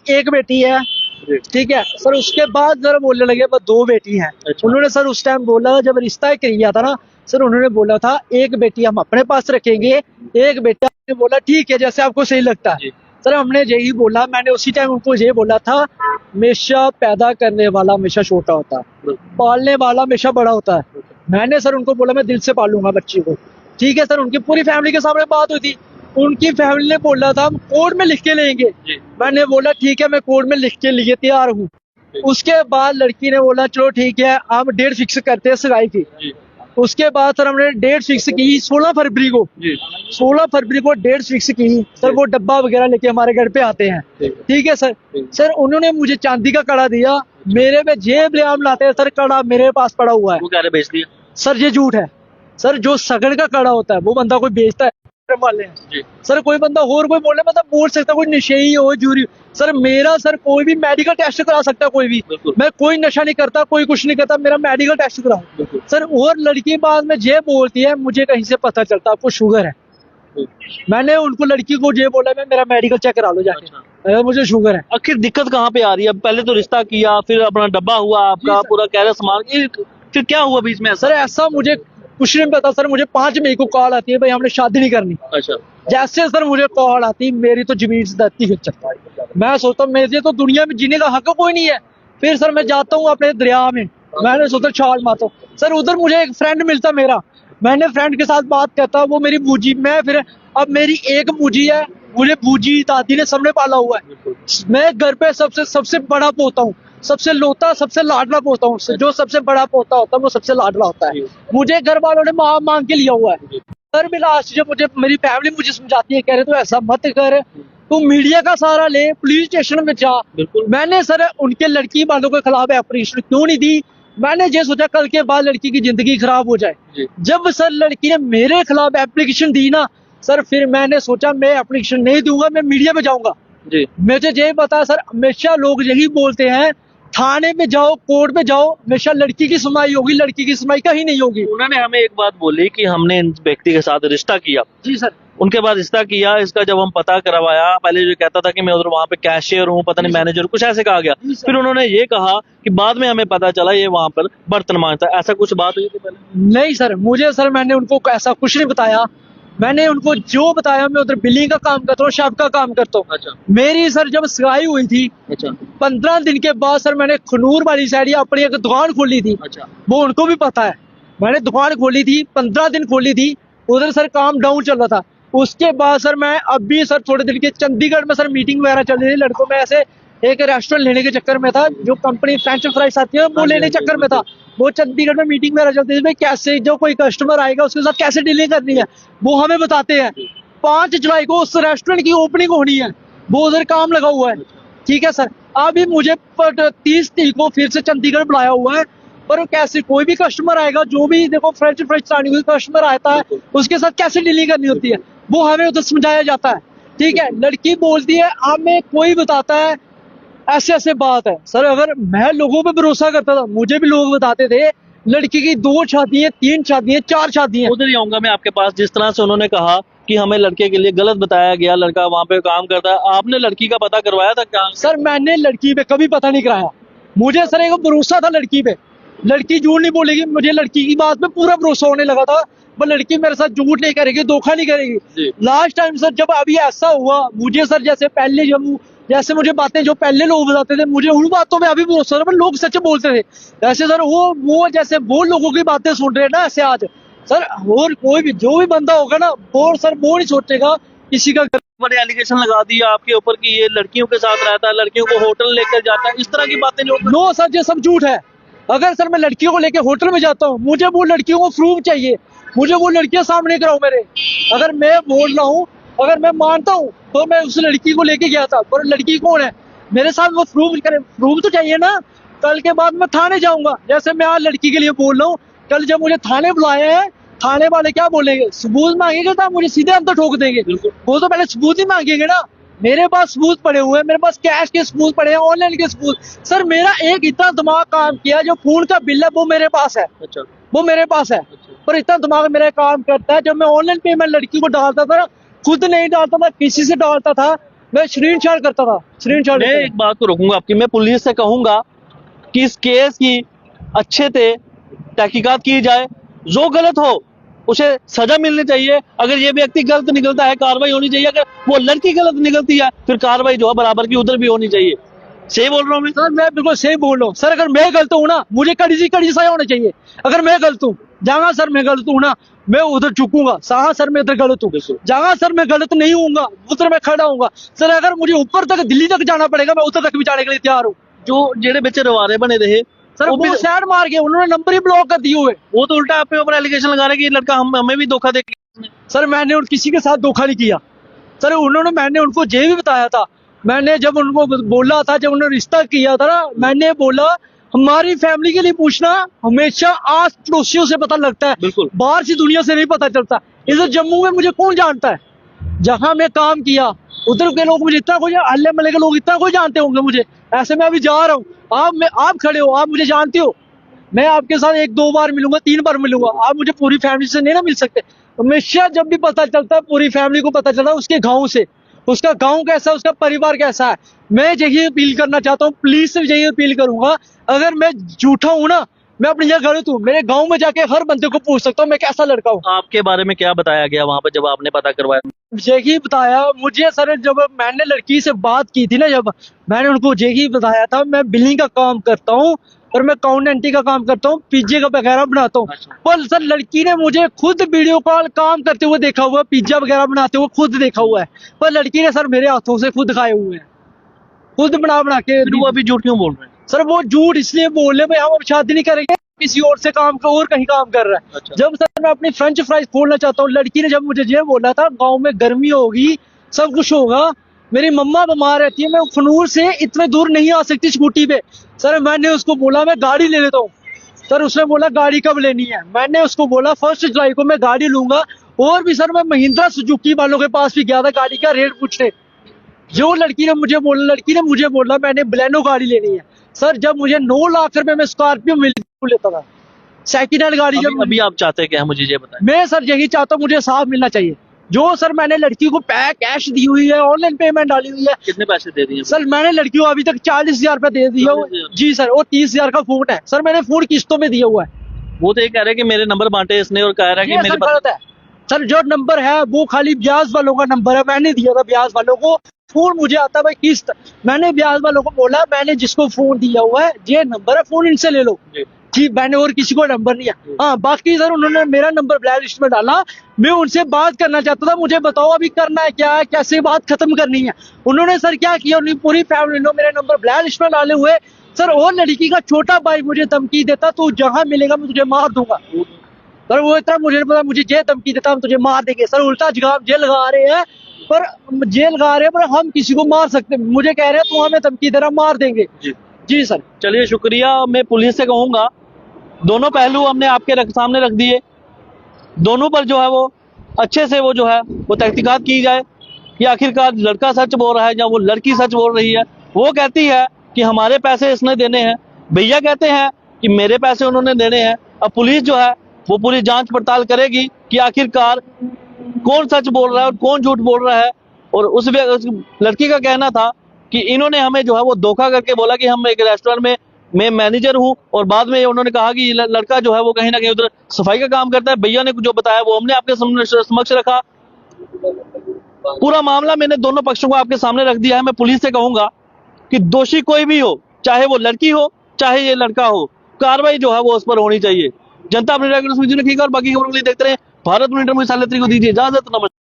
एक बेटी है, ठीक है सर। उसके बाद जरा बोलने लगे बस 2 बेटी हैं। अच्छा। उन्होंने सर उस टाइम बोला जब रिश्ता किया था ना सर, उन्होंने बोला था एक बेटी हम अपने पास रखेंगे, एक बेटा। बोला ठीक है जैसे आपको सही लगता है सर। हमने यही बोला, मैंने उसी टाइम उनको ये बोला था, हमेशा पैदा करने वाला हमेशा छोटा होता है, पालने वाला हमेशा बड़ा होता है। मैंने सर उनको बोला मैं दिल से पालूंगा बच्ची को, ठीक है सर। उनकी पूरी फैमिली के सामने बात हुई थी, उनकी फैमिली ने बोला था हम कोर्ट में लिख के लेंगे। मैंने बोला ठीक है मैं कोर्ट में लिख के लिए तैयार हूँ। उसके बाद लड़की ने बोला चलो ठीक है हम डेट फिक्स करते हैं सगाई की। उसके बाद सर हमने डेट फिक्स की 16 फरवरी को। 16 फरवरी को डेट फिक्स की सर। वो डब्बा वगैरह लेके हमारे घर पे आते हैं, ठीक है सर। सर उन्होंने मुझे चांदी का कड़ा दिया, मेरे पे जेब इल्जाम लाते हैं सर, कड़ा मेरे पास पड़ा हुआ है। वो क्या बेच दिया सर ये झूठ है सर। जो सगड़ का कड़ा होता है वो बंदा कोई बेचता है वाले हैं सर। कोई बंदा और कोई बोले मतलब बोल सकता, कोई नशेई हो जूरी सर। मेरा सर कोई भी मेडिकल टेस्ट करा सकता है कोई भी। मैं कोई नशा नहीं करता, कोई कुछ नहीं करता, मेरा मेडिकल टेस्ट कराओ सर। और लड़की बाद में ये बोलती है मुझे कहीं से पता चलता आपको शुगर है। मैंने उनको लड़की को ये बोला मैं मेरा मेडिकल चेक करा लो जाके, मुझे शुगर है। आखिर दिक्कत कहाँ पे आ रही है? पहले तो रिश्ता किया, फिर अपना डब्बा हुआ आपका पूरा कैरा सामान, फिर क्या हुआ बीच में? सर ऐसा मुझे कुछ नहीं पता सर। मुझे 5 मई को कॉल आती है भाई हमने शादी नहीं करनी। अच्छा। जैसे सर मुझे कॉल आती मेरी तो जमीन से धरती हिल चलता है। मैं सोचता हूँ मेरे तो दुनिया में जीने का हक कोई नहीं है। फिर सर मैं जाता हूँ अपने दरिया में, मैंने सोचा छाल मारता हूँ सर। उधर मुझे एक फ्रेंड मिलता मेरा, मैंने फ्रेंड के साथ बात करता, वो मेरी बूजी। मैं फिर अब मेरी एक बूजी है, मुझे बूजी दादी ने सबने पाला हुआ है। मैं घर पे सबसे बड़ा पोता हूँ, सबसे लोता, सबसे लाडला पोता हूँ। जो सबसे बड़ा पोता होता है वो सबसे लाडला होता है। मुझे घर वालों ने मांग के लिया हुआ है। सर भी लास्ट जब मुझे मेरी फैमिली मुझे समझाती है, कह रहे तो ऐसा मत कर, तू मीडिया का सहारा ले, पुलिस स्टेशन में जा। मैंने सर उनके लड़की वालों के खिलाफ एप्लीकेशन क्यों नहीं दी? मैंने ये सोचा कल के बाद लड़की की जिंदगी खराब हो जाए। जब सर लड़की ने मेरे खिलाफ एप्लीकेशन दी ना सर, फिर मैंने सोचा मैं एप्लीकेशन नहीं दूंगा, मैं मीडिया में जाऊंगा। मुझे यही पता सर, हमेशा लोग यही बोलते हैं थाने में जाओ, कोर्ट में जाओ, हमेशा लड़की की सुनवाई होगी, लड़की की सुनवाई कहीं नहीं होगी। उन्होंने हमें एक बात बोली कि हमने इन व्यक्ति के साथ रिश्ता किया। जी सर। उनके बाद रिश्ता किया, इसका जब हम पता करवाया, पहले जो कहता था कि मैं उधर वहाँ पे कैशियर हूँ, पता नहीं मैनेजर, कुछ ऐसे कहा गया। फिर उन्होंने ये कहा कि बाद में हमें पता चला ये वहाँ पर बर्तन मांगता है। ऐसा कुछ बात हुई थी पहले? नहीं सर, मुझे सर मैंने उनको ऐसा कुछ नहीं बताया। मैंने उनको जो बताया मैं उधर बिलिंग का काम करता हूँ, शेफ का काम करता हूँ। अच्छा। मेरी सर जब सगाई हुई थी, अच्छा, 15 दिन के बाद सर मैंने खनूर वाली साइड अपनी एक दुकान खोली थी। अच्छा। वो उनको भी पता है, मैंने दुकान खोली थी, 15 दिन खोली थी। उधर सर काम डाउन चल रहा था। उसके बाद सर मैं अभी सर थोड़े दिन के चंडीगढ़ में सर मीटिंग वगैरह चल रही थी लड़कों में, ऐसे एक रेस्टोरेंट लेने के चक्कर में था, जो कंपनी फ्रेंच फ्राइज आती है वो लेने के चक्कर में था। वो चंडीगढ़ में मीटिंग वगैरह चलती थी, भाई कैसे जो कोई कस्टमर आएगा उसके साथ कैसे डीलिंग करनी है वो हमें बताते हैं। 5 जुलाई को उस रेस्टोरेंट की ओपनिंग होनी है, वो उधर काम लगा हुआ है, ठीक है सर। अभी मुझे 30 तारीख को फिर से चंडीगढ़ बुलाया हुआ है, पर कैसे कोई भी कस्टमर आएगा, जो भी देखो फ्रेंच फ्राइज खाने कोई कस्टमर आता है उसके साथ कैसे डीलिंग करनी होती है वो हमें उधर समझाया जाता है, ठीक है। लड़की बोलती है हमें कोई बताता है ऐसे ऐसे बात है सर। अगर मैं लोगों पे भरोसा करता था, मुझे भी लोग बताते थे लड़की की 2 शादियां, 3 शादियां, 4 शादियां। उधर ही आऊंगा मैं आपके पास। जिस तरह से उन्होंने कहा कि हमें लड़के के लिए गलत बताया गया, लड़का वहाँ पे काम करता है, आपने लड़की का पता करवाया था क्या? सर मैंने लड़की पे कभी पता नहीं कराया। मुझे सर एक भरोसा था लड़की पे, लड़की झूठ नहीं बोलेगी, मुझे लड़की की बात पे पूरा भरोसा होने लगा था। पर लड़की मेरे साथ झूठ नहीं करेगी, धोखा नहीं करेगी। लास्ट टाइम सर जब अभी ऐसा हुआ, मुझे सर जैसे पहले जैसे मुझे बातें जो पहले लोग बताते थे, मुझे उन बातों में अभी भरोसा था, पर लोग सच बोलते थे। ऐसे सर वो जैसे वो लोगों की बातें सुन रहे हैं ना ऐसे आज सर, और कोई भी जो भी बंदा होगा ना वो सर वो नहीं सोचेगा किसी का। बड़े एलिगेशन लगा दिया आपके ऊपर कि ये लड़कियों के साथ रहता है, लड़कियों को होटल लेकर जाता है, इस तरह की बातें जो। नो सर, ये सब झूठ है। अगर सर मैं लड़कियों को लेके होटल में जाता हूँ, मुझे वो लड़कियों को प्रूफ चाहिए, मुझे वो लड़कियां सामने कराओ मेरे। अगर मैं बोल रहा हूँ, अगर मैं मानता हूँ तो मैं उस लड़की को लेके गया था, पर लड़की कौन है मेरे साथ, वो प्रूफ करे, प्रूफ तो चाहिए ना। कल के बाद मैं थाने जाऊंगा, जैसे मैं आज लड़की के लिए बोल रहा हूँ, कल जब मुझे थाने बुलाया है, थाने वाले क्या बोलेंगे? सबूत मांगेंगे तो मुझे सीधे अंदर ठोक देंगे। वो तो पहले सबूत ही मांगेंगे ना। मेरे पास सबूत पड़े हुए हैं, मेरे पास कैश के सबूत पड़े हैं, ऑनलाइन के सबूत। सर मेरा एक इतना दिमाग काम किया, जो फोन का बिल है वो मेरे पास है। अच्छा। वो मेरे पास है। अच्छा। पर इतना दिमाग मेरा काम करता है, जब मैं ऑनलाइन पेमेंट लड़की को डालता था, खुद नहीं डालता था, किसी से डालता था, मैं स्क्रीनशॉट करता था, स्क्रीनशॉट। मैं एक बात को रोकूंगा आपकी, मैं पुलिस से कहूंगा कि इस केस की अच्छे से तहकीकात की जाए, जो गलत हो उसे सजा मिलनी चाहिए। अगर ये व्यक्ति गलत निकलता है कार्रवाई होनी चाहिए, अगर वो लड़की गलत निकलती है फिर कार्रवाई जो है बराबर की उधर भी होनी चाहिए। सही बोल रहा हूँ मैं? सर मैं बिल्कुल सही बोल रहा हूँ सर। अगर मैं गलत हूँ ना, मुझे कड़ी सजा होनी चाहिए। अगर मैं गलत हूँ, जहाँ सर मैं गलत हूँ ना, मैं उधर झुकूंगा। जहाँ सर मैं इधर गलत हूँ, जहाँ सर मैं गलत नहीं हूँगा उधर मैं खड़ा हूँगा। सर अगर मुझे ऊपर तक दिल्ली तक जाना पड़ेगा, मैं उधर तक भी जाने के लिए तैयार हूँ। जो जेड़े बच्चे रवारे बने रहे सर वो सैड मार के उन्होंने नंबर ही ब्लॉक कर दिए हुए। वो तो उल्टा आपके ऊपर एलिगेशन लगा रहे हैं कि ये लड़का हमें भी धोखा दे। सर मैंने किसी के साथ धोखा नहीं किया सर। मैंने उनको ये भी बताया था। मैंने जब उनको बोला था, जब उन्होंने रिश्ता किया था ना, मैंने बोला हमारी फैमिली के लिए पूछना हमेशा आस पड़ोसियों से पता लगता है, बिल्कुल। बाहर से दुनिया से नहीं पता चलता। इधर जम्मू में मुझे कौन जानता है? जहां मैं काम किया उधर के लोग मुझे इतना कोई, अल्ले मल्ले के लोग इतना कोई जानते होंगे मुझे। ऐसे मैं अभी जा रहा हूँ, आप खड़े हो, आप मुझे जानते हो। मैं आपके साथ 1-2 बार मिलूंगा, 3 बार मिलूंगा, आप मुझे पूरी फैमिली से नहीं ना मिल सकते। हमेशा जब भी पता चलता है, पूरी फैमिली को पता चलता है उसके गाँव से, उसका गांव कैसा है, उसका परिवार कैसा है। मैं यही अपील करना चाहता हूँ, पुलिस से यही अपील करूंगा, अगर मैं झूठा हूँ ना, मैं अपनी जगह गलत हूँ, मेरे गांव में जाके हर बंदे को पूछ सकता हूँ मैं कैसा लड़का हूँ। आपके बारे में क्या बताया गया वहां पर जब आपने पता करवाया? यही बताया मुझे सर, जब मैंने लड़की से बात की थी ना, जब मैंने उनको यही बताया था, मैं बिलिंग का काम करता हूँ और मैं अकाउंटेंटी का काम करता हूँ, पिज्जे का वगैरह बनाता हूँ। पर सर लड़की ने मुझे खुद वीडियो कॉल काम करते हुए देखा हुआ है, पिज्जा वगैरह बनाते हुए खुद देखा हुआ है। पर लड़की ने सर मेरे हाथों से खुद खाए हुए हैं, खुद बना के। फिर वो अभी झूठ क्यों बोल रहे हैं? सर वो झूठ इसलिए बोल रहे भाई हम अब शादी नहीं करेंगे, किसी और से काम और कहीं काम कर रहा है। अच्छा। जब सर मैं अपनी फ्रेंच फ्राइज खोलना चाहता हूँ, लड़की ने जब मुझे ये बोला था गांव में गर्मी होगी, सब कुछ होगा, मेरी मम्मा बीमार रहती है, मैं फनूर से इतने दूर नहीं आ सकती स्कूटी पे। सर मैंने उसको बोला मैं गाड़ी ले लेता हूँ। सर उसने बोला गाड़ी कब लेनी है? मैंने उसको बोला 1 जुलाई को मैं गाड़ी लूंगा। और भी सर मैं महिंद्रा सुजुकी वालों के पास भी गया था गाड़ी का रेट पूछने। जो लड़की ने मुझे बोला मैंने बलेनो गाड़ी लेनी है। सर जब मुझे 9 लाख रुपए में स्कॉर्पियो मिल लेता था, सेकंड हैंड गाड़ी। जब अभी आप चाहते हैं क्या, मुझे ये बताएं। मैं सर यही चाहता हूँ, मुझे साफ मिलना चाहिए। जो सर मैंने लड़की को कैश दी हुई है, ऑनलाइन पेमेंट डाली हुई है। कितने पैसे दे दिए? सर मैंने लड़की को अभी तक 40,000 रुपए दे दिया। 40,000? जी सर, और 30,000 का फोन है सर, मैंने फोन किस्तों में दिया हुआ है। वो तो ये कह रहे हैं कि मेरे नंबर बांटे इसने और कह रहा है कि ये मेरे सर गलत है सर। जो नंबर है वो खाली ब्याज वालों का नंबर है, मैंने दिया था ब्याज वालों को। फोन मुझे आता भाई किस्त, मैंने ब्याज वालों को बोला मैंने जिसको फोन दिया हुआ है ये नंबर है, फोन इनसे ले लो जी। मैंने और किसी को नंबर नहीं है। हाँ बाकी सर उन्होंने मेरा नंबर ब्लैक लिस्ट में डाला। मैं उनसे बात करना चाहता था, मुझे बताओ अभी करना है क्या है, कैसे बात खत्म करनी है। उन्होंने सर क्या किया, उन्होंने पूरी फैमिली ने मेरे नंबर ब्लैक लिस्ट में डाले हुए सर। और लड़की का छोटा भाई मुझे धमकी देता, तू जहां मिलेगा मैं तुझे मार दूंगा। सर वो इतना मुझे पता, मुझे ये धमकी देता हम तुझे मार देंगे। सर उल्टा जवाब जेल लगा रहे हैं, पर हम किसी को मार सकते। मुझे कह रहे हैं तू हमें धमकी दे रहा, मार देंगे। जी सर। चलिए शुक्रिया। मैं पुलिस से कहूंगा दोनों पहलू हमने आपके सामने रख दिए, दोनों पर जो है वो अच्छे से वो जो है वो तहकीकात की जाए कि आखिरकार लड़का सच बोल रहा है या वो लड़की सच बोल रही है। वो कहती है कि हमारे पैसे इसने देने हैं, भैया कहते हैं कि मेरे पैसे उन्होंने देने हैं। अब पुलिस जो है वो पूरी जांच पड़ताल करेगी कि आखिरकार कौन सच बोल रहा है और कौन झूठ बोल रहा है। और उस लड़की का कहना था कि इन्होंने हमें जो है वो धोखा करके बोला कि हम एक रेस्टोरेंट में मैं मैनेजर हूं, और बाद में उन्होंने कहा कि लड़का जो है वो कहीं ना कहीं उधर सफाई का काम करता है। भैया ने जो बताया वो हमने आपके समक्ष रखा। पूरा मामला मैंने दोनों पक्षों को आपके सामने रख दिया है। मैं पुलिस से कहूंगा कि दोषी कोई भी हो, चाहे वो लड़की हो चाहे ये लड़का हो, कार्रवाई जो है वो उस पर होनी चाहिए। जनता अपनी और बाकी खबरों के लिए देखते रहे भारत मॉनिटर। मुझे को दीजिए इजाजत। नमस्कार।